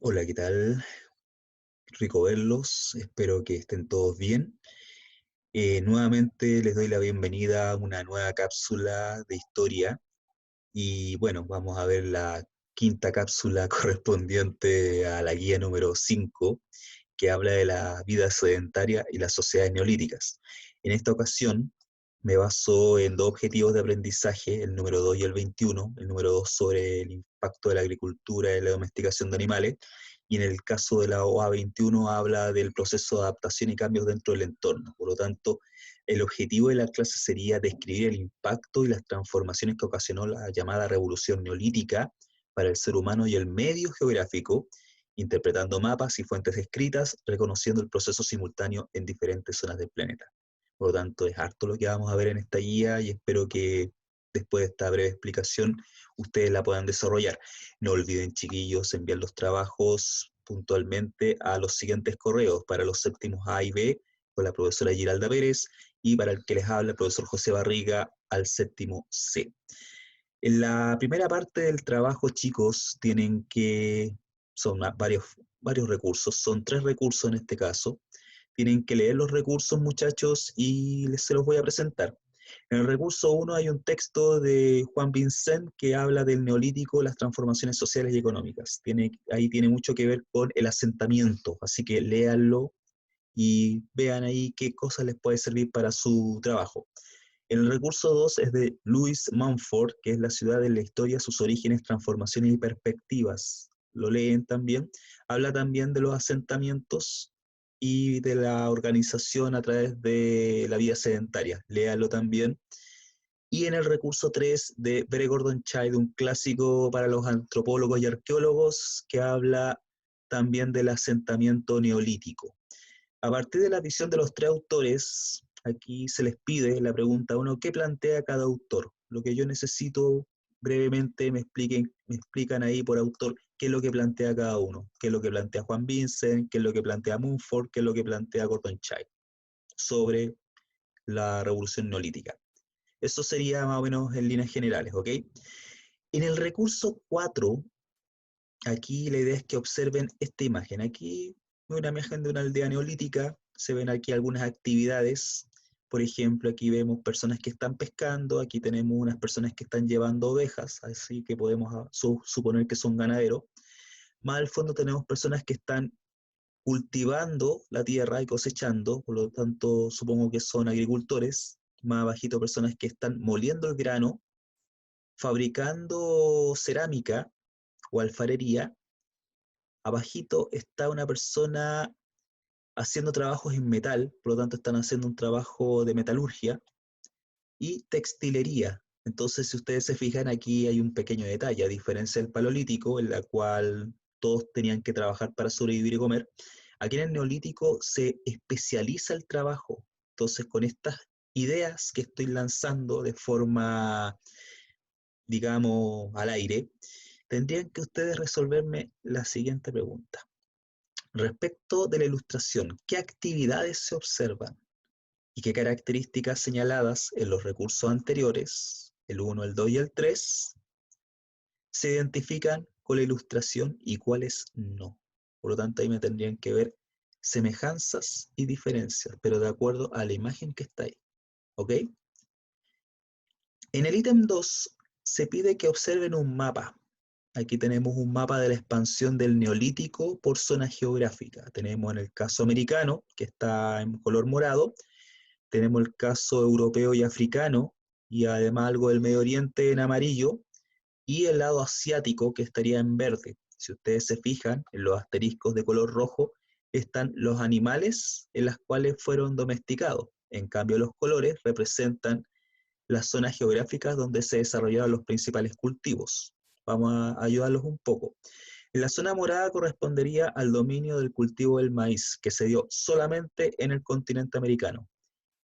Hola, ¿qué tal? Rico verlos, espero que estén todos bien. Nuevamente les doy la bienvenida a una nueva cápsula de historia y bueno, vamos a ver la quinta cápsula correspondiente a la guía número 5, que habla de la vida sedentaria y las sociedades neolíticas. En esta ocasión me baso en dos objetivos de aprendizaje, el número 2 y el 21. El número 2 sobre el impacto de la agricultura y la domesticación de animales, y en el caso de la OA 21 habla del proceso de adaptación y cambios dentro del entorno. Por lo tanto, el objetivo de la clase sería describir el impacto y las transformaciones que ocasionó la llamada revolución neolítica para el ser humano y el medio geográfico, interpretando mapas y fuentes escritas, reconociendo el proceso simultáneo en diferentes zonas del planeta. Por lo tanto, es harto lo que vamos a ver en esta guía y espero que después de esta breve explicación ustedes la puedan desarrollar. No olviden, chiquillos, enviar los trabajos puntualmente a los siguientes correos: para los séptimos A y B con la profesora Giralda Pérez, y para el que les habla el profesor José Barriga al séptimo C. En la primera parte del trabajo, chicos, son varios recursos, son tres recursos en este caso. Tienen que leer los recursos, muchachos, y se los voy a presentar. En el recurso 1 hay un texto de Juan Vincent que habla del neolítico, las transformaciones sociales y económicas. Ahí tiene mucho que ver con el asentamiento, así que léanlo y vean ahí qué cosas les puede servir para su trabajo. El recurso 2 es de Louis Mumford, que es la ciudad de la historia, sus orígenes, transformaciones y perspectivas. Lo leen también. Habla también de los asentamientos y de la organización a través de la vida sedentaria. Léalo también. Y en el recurso 3 de Barry Gordon Childe, un clásico para los antropólogos y arqueólogos, que habla también del asentamiento neolítico. A partir de la visión de los tres autores, aquí se les pide la pregunta uno: ¿qué plantea cada autor? Lo que yo necesito brevemente me explican ahí por autor qué es lo que plantea cada uno, qué es lo que plantea Juan Vincent, qué es lo que plantea Mumford, qué es lo que plantea Gordon Childe sobre la revolución neolítica. Eso sería más o menos en líneas generales, ¿ok? En el recurso 4, aquí la idea es que observen esta imagen. Aquí una imagen de una aldea neolítica, se ven aquí algunas actividades. Por ejemplo, aquí vemos personas que están pescando, aquí tenemos unas personas que están llevando ovejas, así que podemos suponer que son ganaderos. Más al fondo tenemos personas que están cultivando la tierra y cosechando, por lo tanto supongo que son agricultores. Más abajito personas que están moliendo el grano, fabricando cerámica o alfarería. Abajito está una persona haciendo trabajos en metal, por lo tanto están haciendo un trabajo de metalurgia y textilería. Entonces, si ustedes se fijan, aquí hay un pequeño detalle, a diferencia del paleolítico, en la cual todos tenían que trabajar para sobrevivir y comer. Aquí en el neolítico se especializa el trabajo. Entonces, con estas ideas que estoy lanzando de forma, digamos, al aire, tendrían que ustedes resolverme la siguiente pregunta. Respecto de la ilustración, ¿qué actividades se observan y qué características señaladas en los recursos anteriores, el 1, el 2 y el 3, se identifican con la ilustración y cuáles no? Por lo tanto, ahí me tendrían que ver semejanzas y diferencias, pero de acuerdo a la imagen que está ahí. ¿Ok? En el ítem 2 se pide que observen un mapa. Aquí tenemos un mapa de la expansión del neolítico por zona geográfica. Tenemos en el caso americano, que está en color morado, tenemos el caso europeo y africano, y además algo del Medio Oriente en amarillo, y el lado asiático, que estaría en verde. Si ustedes se fijan, en los asteriscos de color rojo están los animales en las cuales fueron domesticados. En cambio, los colores representan las zonas geográficas donde se desarrollaron los principales cultivos. Vamos a ayudarlos un poco. En la zona morada correspondería al dominio del cultivo del maíz, que se dio solamente en el continente americano.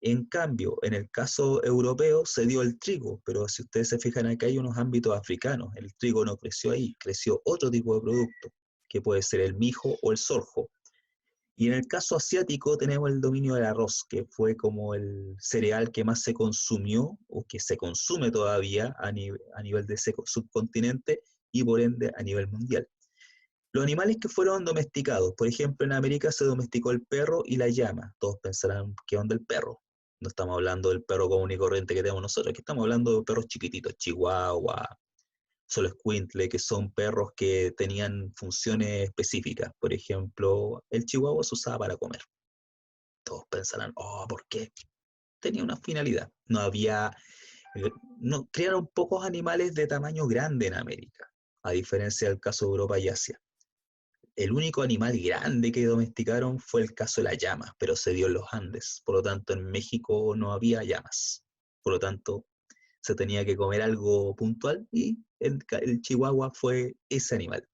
En cambio, en el caso europeo se dio el trigo, pero si ustedes se fijan acá hay unos ámbitos africanos. El trigo no creció ahí, creció otro tipo de producto, que puede ser el mijo o el sorgo. Y en el caso asiático tenemos el dominio del arroz, que fue como el cereal que más se consumió o que se consume todavía a nivel de ese subcontinente y por ende a nivel mundial. Los animales que fueron domesticados, por ejemplo, en América se domesticó el perro y la llama. Todos pensarán, ¿qué onda el perro? No estamos hablando del perro común y corriente que tenemos nosotros, aquí estamos hablando de perros chiquititos, chihuahua, Xoloitzcuintle, que son perros que tenían funciones específicas. Por ejemplo, el chihuahua se usaba para comer. Todos pensarán, oh, ¿por qué? Tenía una finalidad. No había, no, criaron pocos animales de tamaño grande en América, a diferencia del caso de Europa y Asia. El único animal grande que domesticaron fue el caso de la llama, pero se dio en los Andes. Por lo tanto, en México no había llamas. Por lo tanto, se tenía que comer algo puntual y el chihuahua fue ese animal.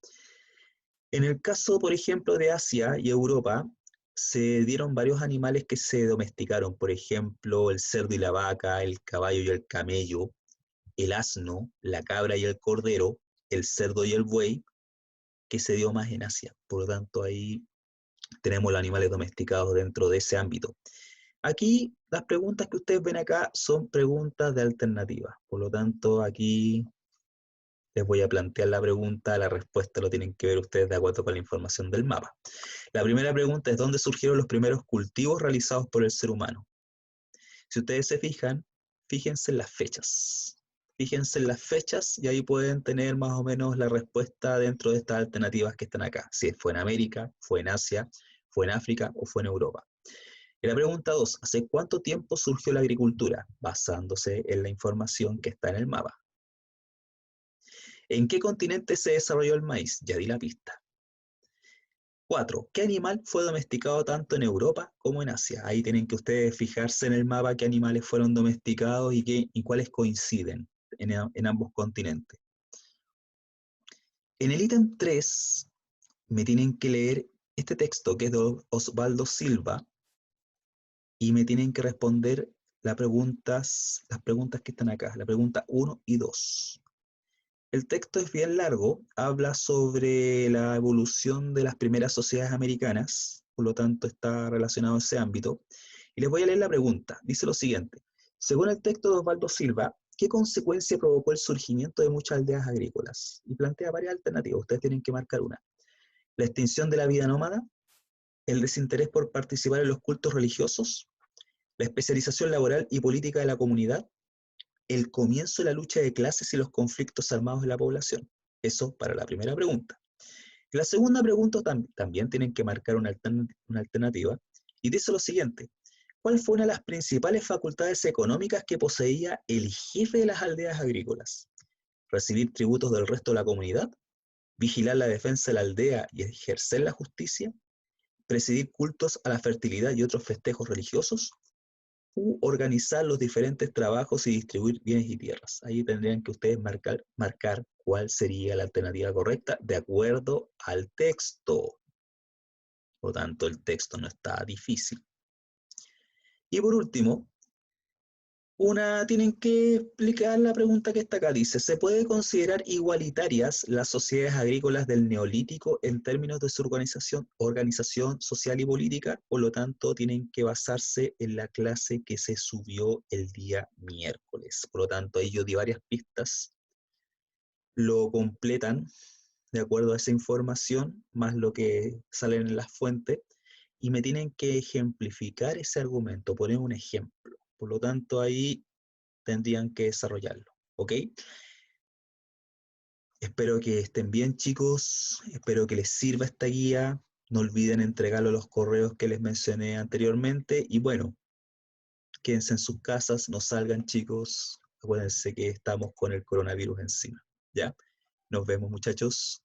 En el caso, por ejemplo, de Asia y Europa, se dieron varios animales que se domesticaron. Por ejemplo, el cerdo y la vaca, el caballo y el camello, el asno, la cabra y el cordero, el cerdo y el buey, que se dio más en Asia. Por lo tanto, ahí tenemos los animales domesticados dentro de ese ámbito. Aquí las preguntas que ustedes ven acá son preguntas de alternativa. Por lo tanto, aquí les voy a plantear la pregunta, la respuesta lo tienen que ver ustedes de acuerdo con la información del mapa. La primera pregunta es: ¿dónde surgieron los primeros cultivos realizados por el ser humano? Si ustedes se fijan, fíjense en las fechas. Fíjense en las fechas y ahí pueden tener más o menos la respuesta dentro de estas alternativas que están acá. Si fue en América, fue en Asia, fue en África o fue en Europa. Y la pregunta 2, ¿hace cuánto tiempo surgió la agricultura? Basándose en la información que está en el mapa. ¿En qué continente se desarrolló el maíz? Ya di la pista. 4. ¿Qué animal fue domesticado tanto en Europa como en Asia? Ahí tienen que ustedes fijarse en el mapa qué animales fueron domesticados y cuáles coinciden en ambos continentes. En el ítem 3 me tienen que leer este texto que es de Osvaldo Silva y me tienen que responder las preguntas que están acá, la pregunta 1 y 2. El texto es bien largo, habla sobre la evolución de las primeras sociedades americanas, por lo tanto está relacionado a ese ámbito. Y les voy a leer la pregunta. Dice lo siguiente: según el texto de Osvaldo Silva, ¿qué consecuencia provocó el surgimiento de muchas aldeas agrícolas? Y plantea varias alternativas, ustedes tienen que marcar una. La extinción de la vida nómada, el desinterés por participar en los cultos religiosos, la especialización laboral y política de la comunidad, el comienzo de la lucha de clases y los conflictos armados de la población. Eso para la primera pregunta. La segunda pregunta también tienen que marcar una alternativa y dice lo siguiente: ¿cuál fue una de las principales facultades económicas que poseía el jefe de las aldeas agrícolas? ¿Recibir tributos del resto de la comunidad? ¿Vigilar la defensa de la aldea y ejercer la justicia? ¿Presidir cultos a la fertilidad y otros festejos religiosos? U organizar los diferentes trabajos y distribuir bienes y tierras. Ahí tendrían que ustedes marcar cuál sería la alternativa correcta de acuerdo al texto. Por lo tanto, el texto no está difícil. Y por último, tienen que explicar la pregunta que está acá. Dice: ¿se puede considerar igualitarias las sociedades agrícolas del Neolítico en términos de su organización social y política? Por lo tanto, tienen que basarse en la clase que se subió el día miércoles. Por lo tanto, ahí yo di varias pistas. Lo completan de acuerdo a esa información, más lo que sale en las fuentes, y me tienen que ejemplificar ese argumento, poner un ejemplo. Por lo tanto, ahí tendrían que desarrollarlo, ¿ok? Espero que estén bien, chicos, espero que les sirva esta guía, no olviden entregarlo a los correos que les mencioné anteriormente, y bueno, quédense en sus casas, no salgan, chicos, acuérdense que estamos con el coronavirus encima, ¿ya? Nos vemos, muchachos.